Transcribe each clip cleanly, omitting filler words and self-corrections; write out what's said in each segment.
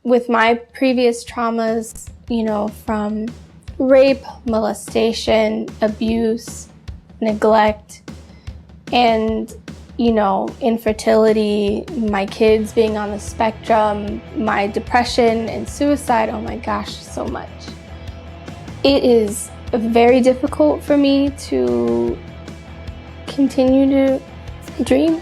with my previous traumas, from rape, molestation, abuse, neglect, and, infertility, my kids being on the spectrum, my depression and suicide, oh my gosh, so much. It is very difficult for me to continue to dream.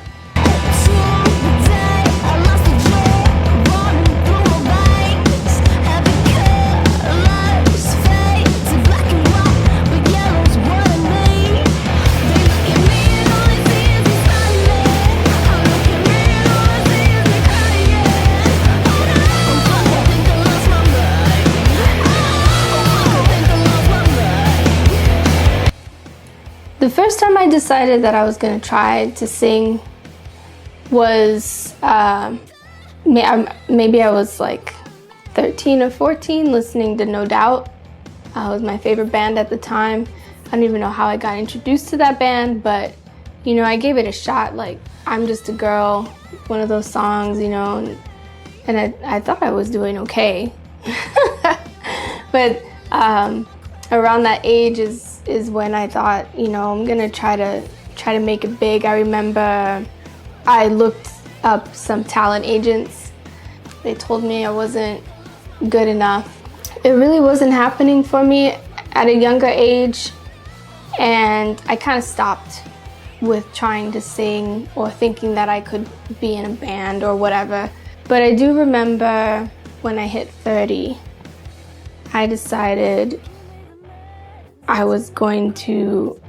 The first time I decided that I was going to try to sing was, maybe I was like 13 or 14, listening to No Doubt. It was my favorite band at the time. I don't even know how I got introduced to that band, but, I gave it a shot. Like, I'm Just a Girl, one of those songs, and I thought I was doing okay. But around that age is when I thought, I'm gonna try to make it big. I remember I looked up some talent agents. They told me I wasn't good enough. It really wasn't happening for me at a younger age, and I kind of stopped with trying to sing or thinking that I could be in a band or whatever. But I do remember when I hit 30, I decided I was going to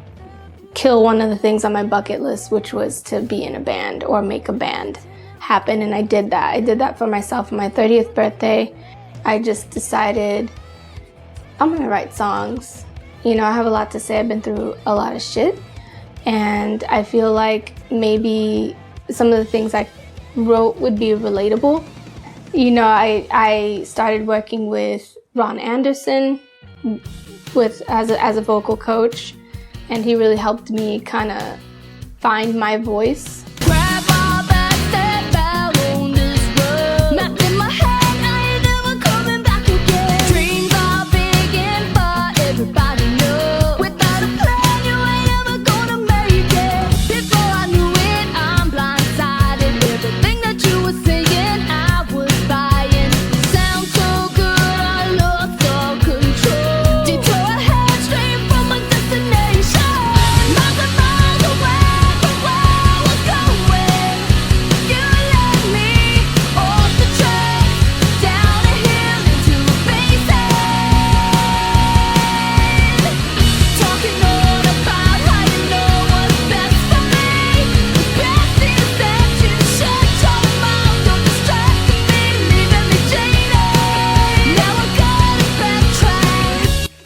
kill one of the things on my bucket list, which was to be in a band or make a band happen. And I did that. I did that for myself on my 30th birthday. I just decided I'm gonna write songs. I have a lot to say. I've been through a lot of shit. And I feel like maybe some of the things I wrote would be relatable. I started working with Ron Anderson as a vocal coach, and he really helped me kind of find my voice. Grab all that step out on this road. Mapped in my head, I ain't never coming back again. Dreams are big and far, everybody knows. Without a plan, you ain't ever gonna make it. Before I knew it, I'm blindsided. Everything that you were saying, I was buying. Sounds so good, I lost all control.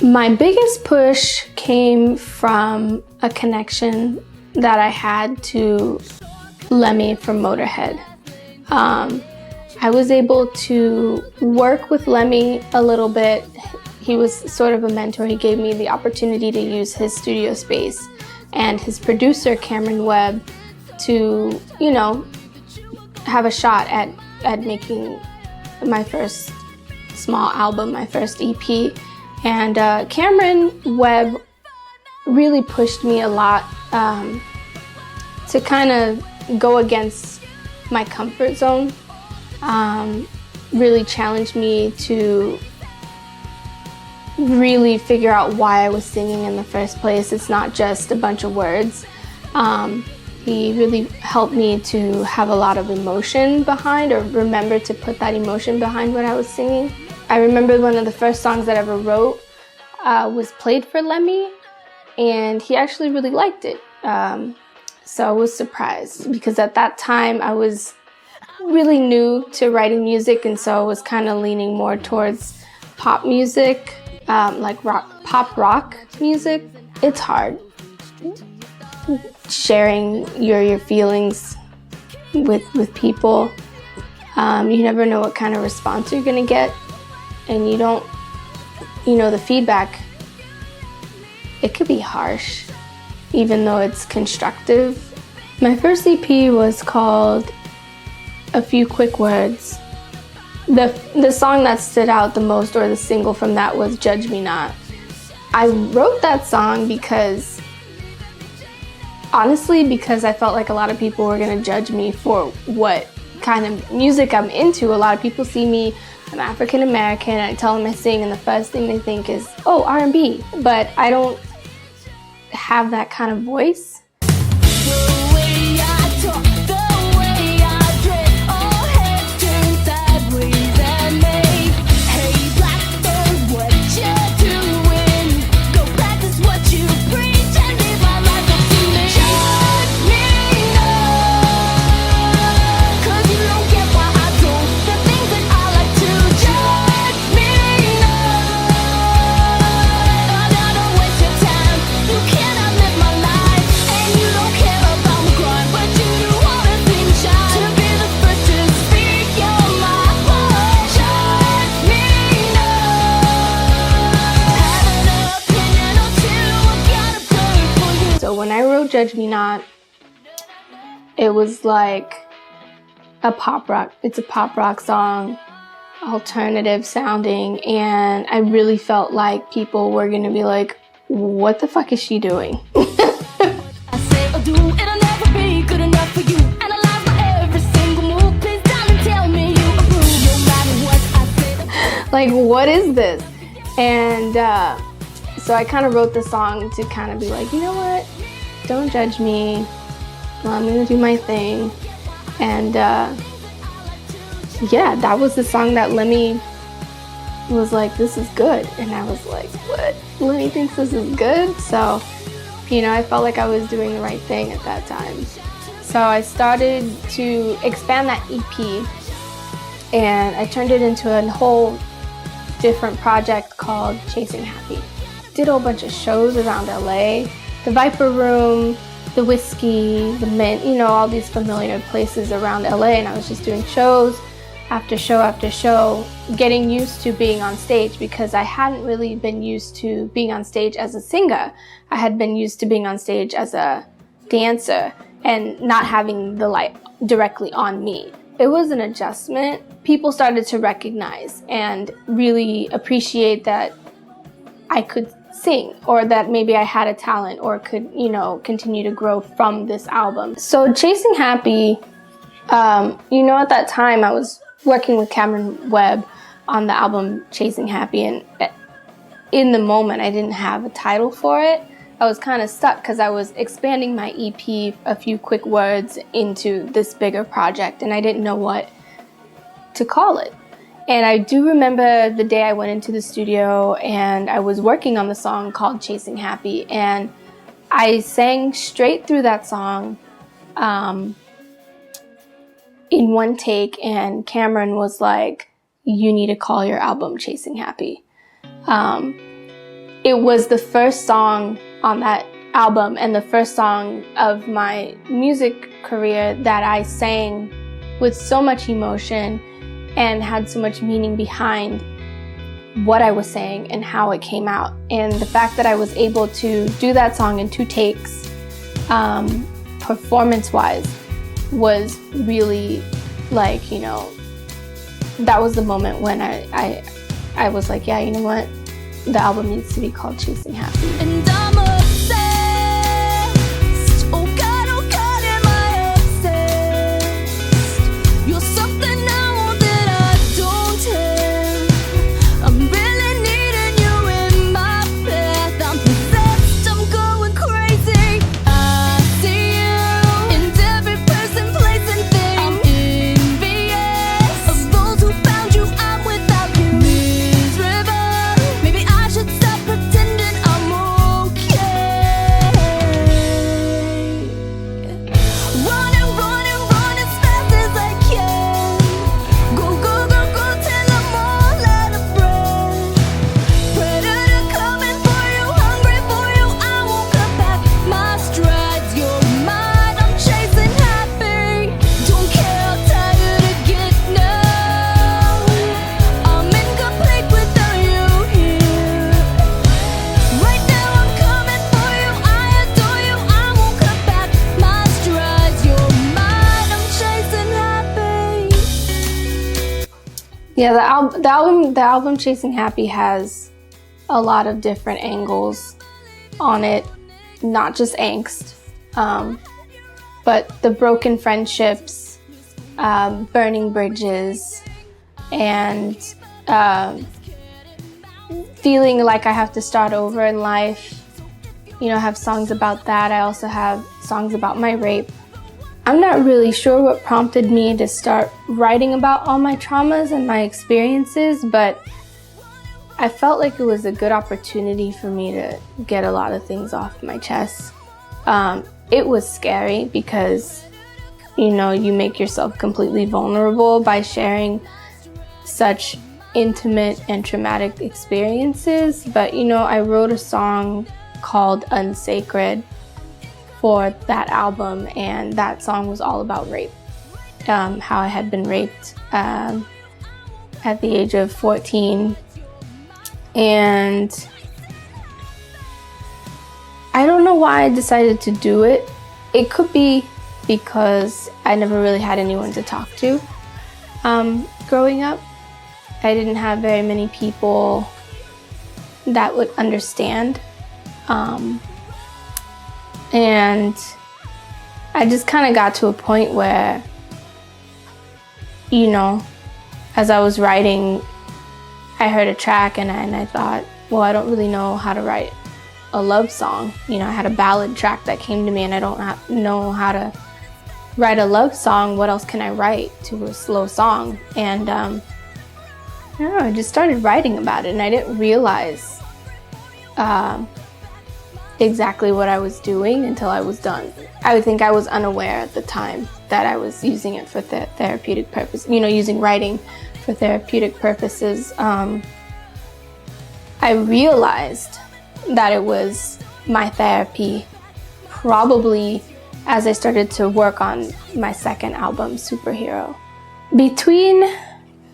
My biggest push came from a connection that I had to Lemmy from Motorhead. I was able to work with Lemmy a little bit. He was sort of a mentor. He gave me the opportunity to use his studio space and his producer, Cameron Webb, to, have a shot at making my first small album, my first EP. And Cameron Webb really pushed me a lot to kind of go against my comfort zone, really challenged me to really figure out why I was singing in the first place. It's not just a bunch of words. He really helped me to have a lot of emotion behind, or remember to put that emotion behind what I was singing. I remember one of the first songs that I ever wrote was played for Lemmy, and he actually really liked it. So I was surprised, because at that time I was really new to writing music, and so I was kind of leaning more towards pop music, like pop rock music. It's hard sharing your feelings with people. You never know what kind of response you're gonna get, and you don't, the feedback, it could be harsh, even though it's constructive. My first EP was called A Few Quick Words, The song that stood out the most, or the single from that, was Judge Me Not. I wrote that song because, honestly, because I felt like a lot of people were gonna judge me for what kind of music I'm into. A lot of people see me, I'm African American, and I tell them I sing, and the first thing they think is, oh, R&B. But I don't have that kind of voice. When I wrote Judge Me Not, it was like a pop rock. It's a pop rock song, alternative sounding, and I really felt like people were gonna be like, what the fuck is she doing? I say or do, it'll never be good enough for you. Analyze my every single move, please darling, tell me you approve, no matter what I say. Like, what is this? And so I kind of wrote the song to kind of be like, you know what? Don't judge me. I'm gonna do my thing. And yeah, that was the song that Lemmy was like, this is good. And I was like, what? Lemmy thinks this is good? So, you know, I felt like I was doing the right thing at that time. So I started to expand that EP, and I turned it into a whole different project called Chasing Happy. Did a whole bunch of shows around LA. The Viper Room, the Whiskey, the Mint, you know, all these familiar places around LA, and I was just doing shows after show after show, getting used to being on stage, because I hadn't really been used to being on stage as a singer. I had been used to being on stage as a dancer and not having the light directly on me. It was an adjustment. People started to recognize and really appreciate that I could sing, or that maybe I had a talent, or could, you know, continue to grow from this album. So Chasing Happy, you know, at that time I was working with Cameron Webb on the album Chasing Happy, and in the moment I didn't have a title for it. I was kind of stuck because I was expanding my EP a few quick words into this bigger project, and I didn't know what to call it. And I do remember the day I went into the studio and I was working on the song called Chasing Happy, and I sang straight through that song in one take, and Cameron was like, you need to call your album Chasing Happy. It was the first song on that album and the first song of my music career that I sang with so much emotion and had so much meaning behind what I was saying and how it came out. And the fact that I was able to do that song in 2 takes, performance-wise, was really like, you know, that was the moment when I was like, yeah, you know what? The album needs to be called Chasing Happy. And I'm obsessed. Oh God, am I obsessed? You're something now that I don't have. I'm really needing you in my path. I'm possessed, I'm going crazy. I see you in every person, place, and thing. I'm envious of those who found you. I'm without you, miserable. Maybe I should stop pretending I'm okay. Yeah, the album Chasing Happy has a lot of different angles on it, not just angst, but the broken friendships, burning bridges, and feeling like I have to start over in life. You know, I have songs about that. I also have songs about my rape. I'm not really sure what prompted me to start writing about all my traumas and my experiences, but I felt like it was a good opportunity for me to get a lot of things off my chest. It was scary because, you know, you make yourself completely vulnerable by sharing such intimate and traumatic experiences. But, you know, I wrote a song called Unsacred for that album, and that song was all about rape, how I had been raped at the age of 14. And I don't know why I decided to do it. It could be because I never really had anyone to talk to growing up. I didn't have very many people that would understand. And I just kind of got to a point where, you know, as I was writing, I heard a track and I thought, well, I don't really know how to write a love song. You know, I had a ballad track that came to me and I don't know how to write a love song. What else can I write to a slow song? And I don't know, I just started writing about it and I didn't realize exactly what I was doing until I was done. I think I was unaware at the time that I was using it for therapeutic purpose, you know, using writing for therapeutic purposes. I realized that it was my therapy probably as I started to work on my second album, Superhero. Between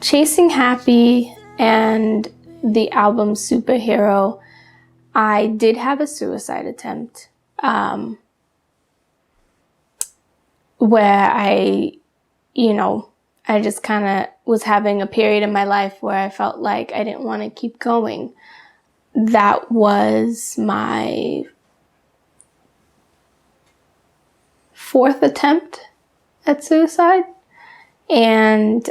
Chasing Happy and the album Superhero, I did have a suicide attempt where I just kind of was having a period in my life where I felt like I didn't want to keep going. That was my fourth attempt at suicide. And,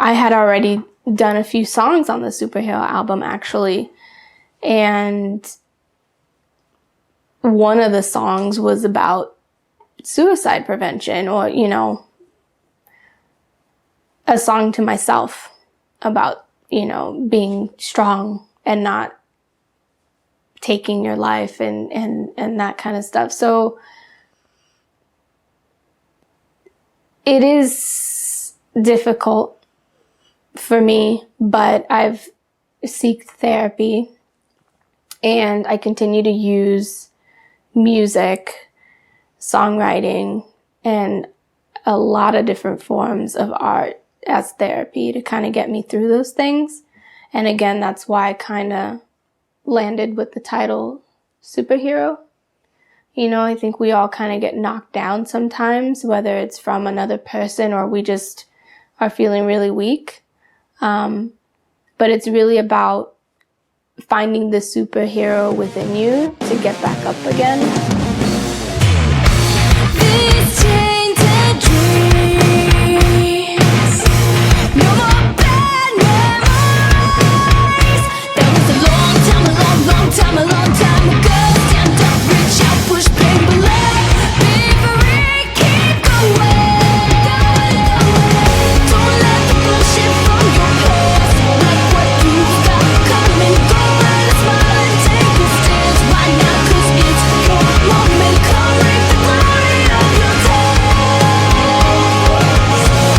I had already done a few songs on the Superhero album, actually. And one of the songs was about suicide prevention, or, a song to myself about, being strong and not taking your life and that kind of stuff. So it is difficult for me, but I've sought therapy and I continue to use music, songwriting, and a lot of different forms of art as therapy to kind of get me through those things. And again, that's why I kind of landed with the title Superhero. I think we all kind of get knocked down sometimes, whether it's from another person or we just are feeling really weak. But it's really about finding the superhero within you to get back up again. These tainted dreams, no more bad memories. That was a long time ago. Stand up, reach out, push, bang, belay. Be free, keep going. Don't let the bullshit from your past, like what you've got, come and go. And smile and take a stance right now, 'cause it's your moment. Come reap the glory of your days.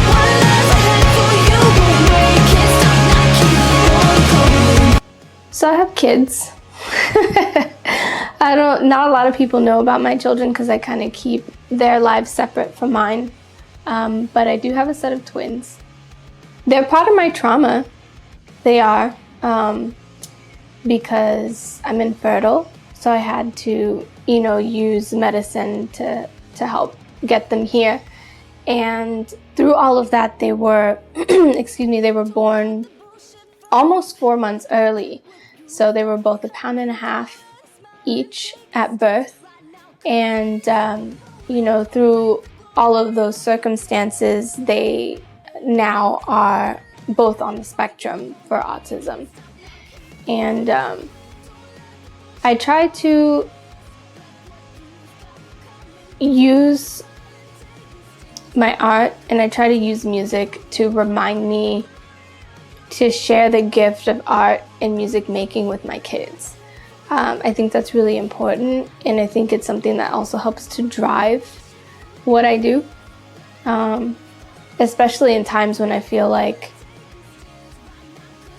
One life ahead for you, away. Can't stop, now keep on going. So I have kids. Not a lot of people know about my children because I kind of keep their lives separate from mine. But I do have a set of twins. They're part of my trauma. They are, because I'm infertile. So I had to, use medicine to help get them here. And through all of that, they were, they were born almost 4 months early. So they were both 1.5 pounds each at birth. And, through all of those circumstances, they now are both on the spectrum for autism. And I try to use my art and I try to use music to remind me to share the gift of art and music making with my kids. I think that's really important, and I think it's something that also helps to drive what I do, especially in times when I feel like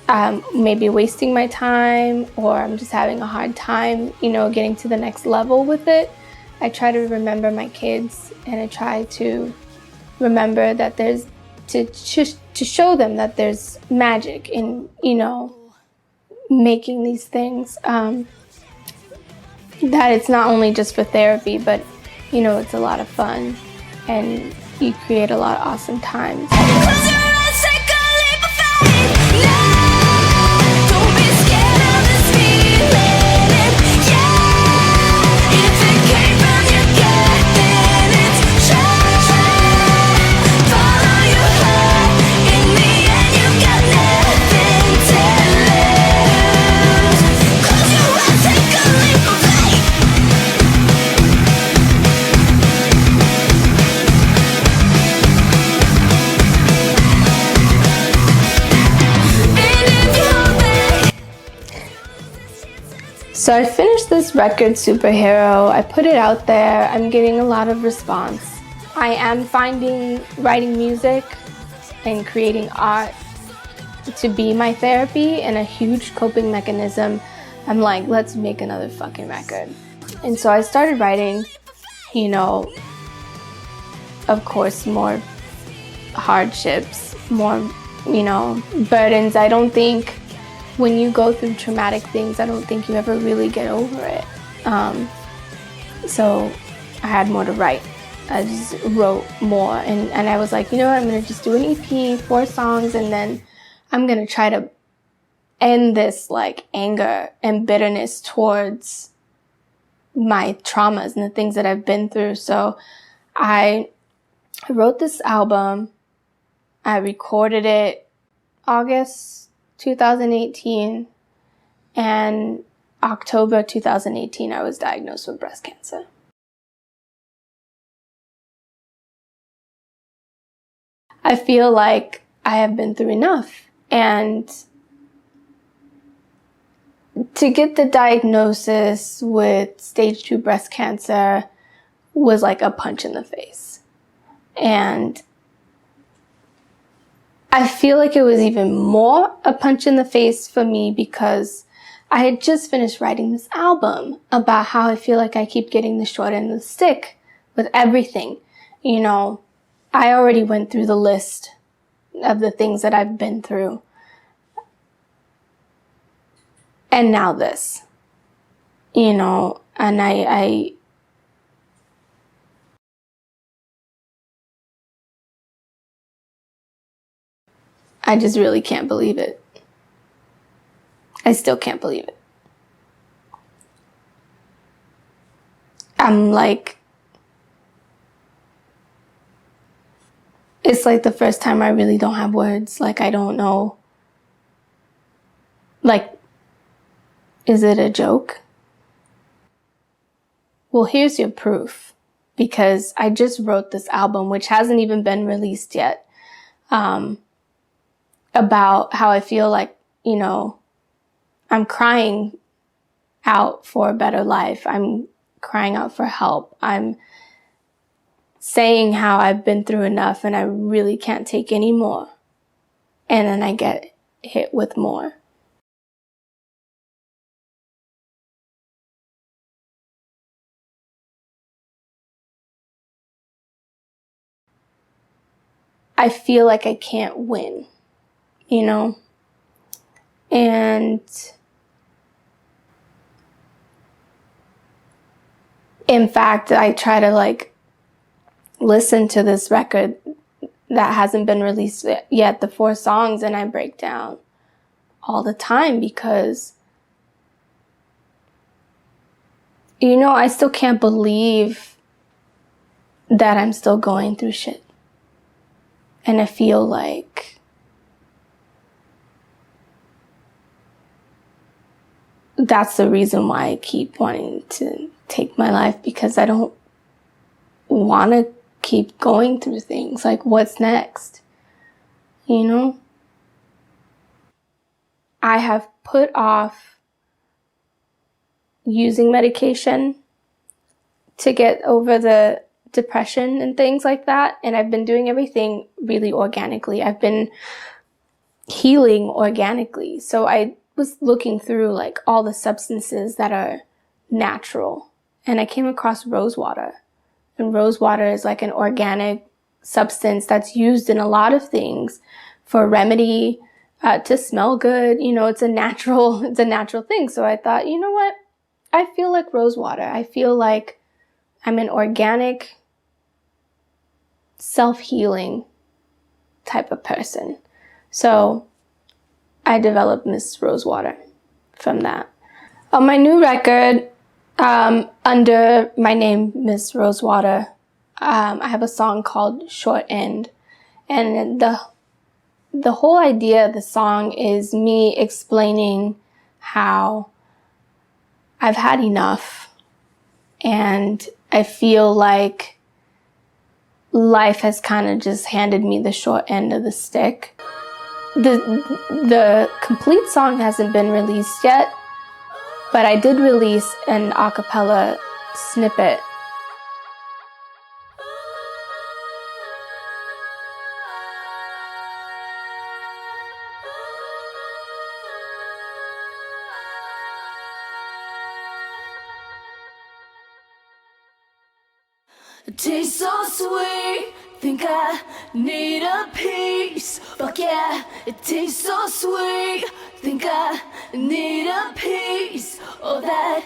I'm maybe wasting my time or I'm just having a hard time, getting to the next level with it. I try to remember my kids, and I try to remember that there's to show them that there's magic in, making these things. That it's not only just for therapy, but, it's a lot of fun and you create a lot of awesome times. Close your eyes, take a leap of faith. No, don't be scared of this feeling. Yeah, if it came from your gut, then it's true. Follow your heart. In the end, you've got nothing to lose. Close your eyes, take a leap of faith. So I finished this record, Superhero. I put it out there. I'm getting a lot of response. I am finding writing music and creating art to be my therapy and a huge coping mechanism. I'm like, let's make another fucking record. And so I started writing, of course, more hardships, more, burdens. I don't think when you go through traumatic things, I don't think you ever really get over it. So I had more to write. I just wrote more, and I was like, I'm gonna just do an EP, 4 songs, and then I'm gonna try to end this like anger and bitterness towards my traumas and the things that I've been through. So I wrote this album. I recorded it August 2018, and October 2018, I was diagnosed with breast cancer. I feel like I have been through enough, and to get the diagnosis with stage 2 breast cancer was like a punch in the face. And I feel like it was even more a punch in the face for me because I had just finished writing this album about how I feel like I keep getting the short end of the stick with everything. I already went through the list of the things that I've been through. And now this, and I just really can't believe it. I still can't believe it. I'm like, it's like the first time I really don't have words. Like, I don't know. Like, is it a joke? Well, here's your proof. Because I just wrote this album, which hasn't even been released yet, about how I feel like, I'm crying out for a better life. I'm crying out for help. I'm saying how I've been through enough and I really can't take any more. And then I get hit with more. I feel like I can't win, And in fact, I try to listen to this record that hasn't been released yet, the 4 songs, and I break down all the time because, you know, I still can't believe that I'm still going through shit. And I feel like that's the reason why I keep wanting to take my life, because I don't want to keep going through things. Like, what's next? You know? I have put off using medication to get over the depression and things like that. And I've been doing everything really organically. I've been healing organically. So I was looking through like all the substances that are natural. And I came across rosewater. And rosewater is like an organic substance that's used in a lot of things for remedy, to smell good. You know, it's a natural thing. So I thought, you know what? I feel like rosewater. I feel like I'm an organic, self-healing type of person. So I developed Miss Rosewater from that. On my new record, under my name, Miss Rosewater, I have a song called Short End. And the whole idea of the song is me explaining how I've had enough, and I feel like life has kind of just handed me the short end of the stick. The complete song hasn't been released yet, but I did release an a cappella snippet. It tastes so sweet, think I need a piece. Fuck yeah, it tastes so sweet, think I need a piece of that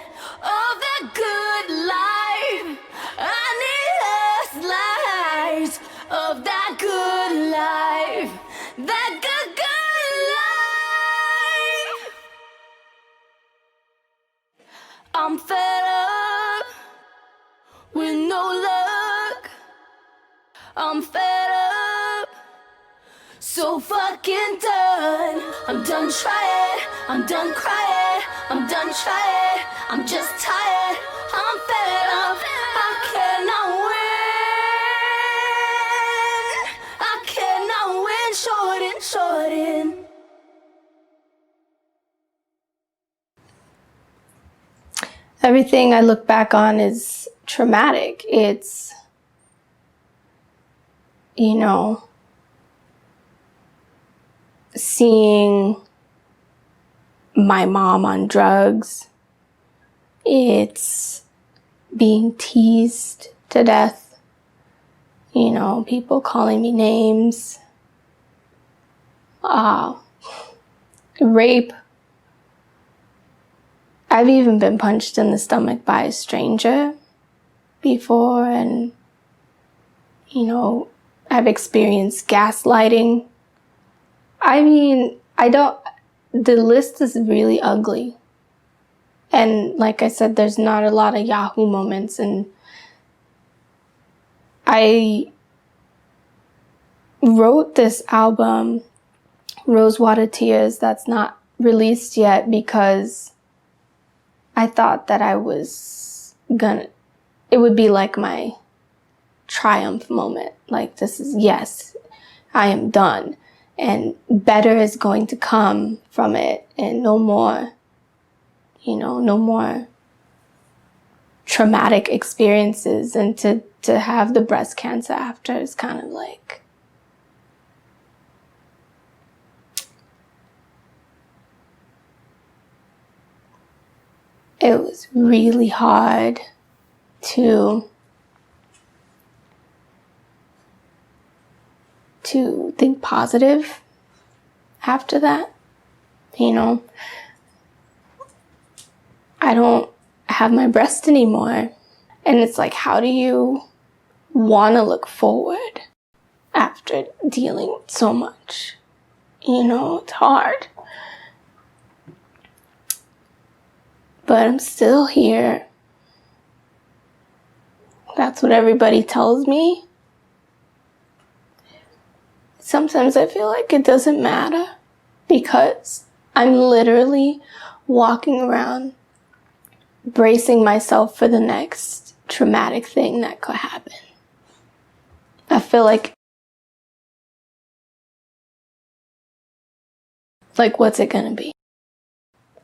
good life. I need a slice of that good life, that good life. I'm fed up with no luck. I'm fed up, so fucking done. I'm done trying, I'm done crying, I'm done trying, I'm just tired. I'm fed up, I cannot win. I cannot win, short in. Everything I look back on is traumatic. It's, you know, seeing my mom on drugs. It's being teased to death. You know, people calling me names. Rape. I've even been punched in the stomach by a stranger before, and, you know, I've experienced gaslighting. I mean, the list is really ugly. And like I said, there's not a lot of Yahoo moments, and I wrote this album, Rosewater Tears, that's not released yet because I thought that it would be like my triumph moment. Like, this is, yes, I am done. And better is going to come from it. And no more, you know, no more traumatic experiences. And to have the breast cancer after is kind of like, it was really hard to think positive after that. You know, I don't have my breast anymore. And it's like, how do you want to look forward after dealing with so much. You know, it's hard. But I'm still here. That's what everybody tells me. Sometimes I feel like it doesn't matter because I'm literally walking around bracing myself for the next traumatic thing that could happen. I feel like what's it gonna be?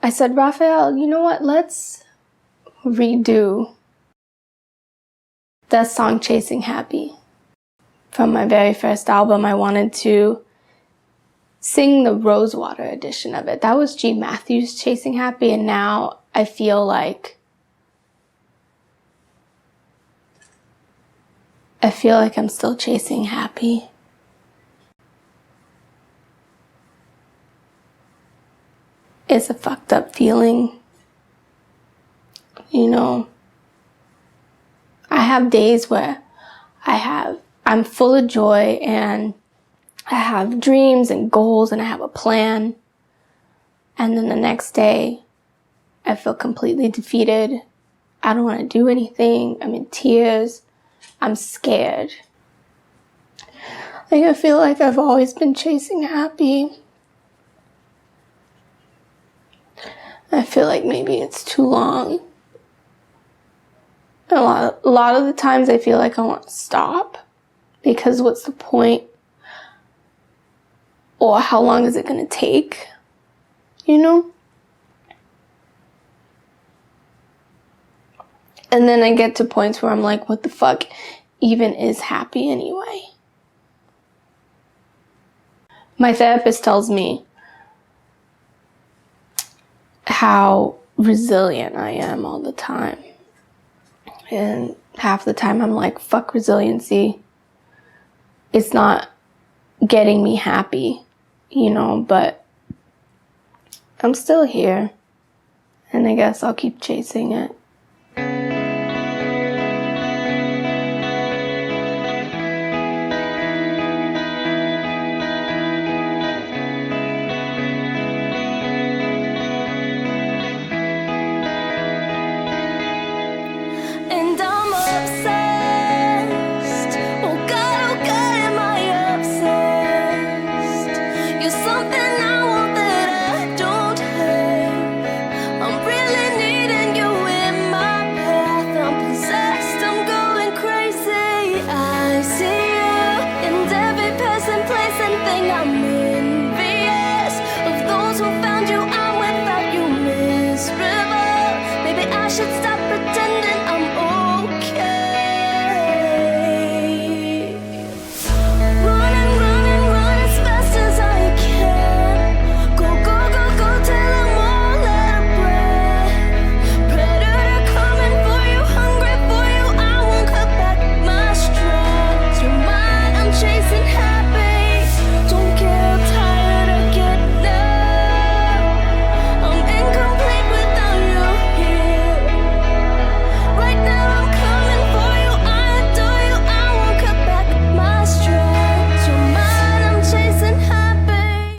I said, Raphael, you know what? Let's redo that song Chasing Happy. From my very first album, I wanted to sing the Rosewater edition of it. That was G. Matthews' Chasing Happy, and now I feel like I'm still chasing happy. It's a fucked up feeling. You know, I have days where I'm full of joy and I have dreams and goals and I have a plan. And then the next day, I feel completely defeated. I don't want to do anything. I'm in tears. I'm scared. I feel like I've always been chasing happy. I feel like maybe it's too long. A lot of the times I feel like I want to stop because what's the point? Or how long is it going to take? You know? And then I get to points where I'm like, what the fuck even is happy anyway? My therapist tells me how resilient I am all the time. And half the time I'm like, fuck resiliency. It's not getting me happy, you know, but I'm still here. And I guess I'll keep chasing it.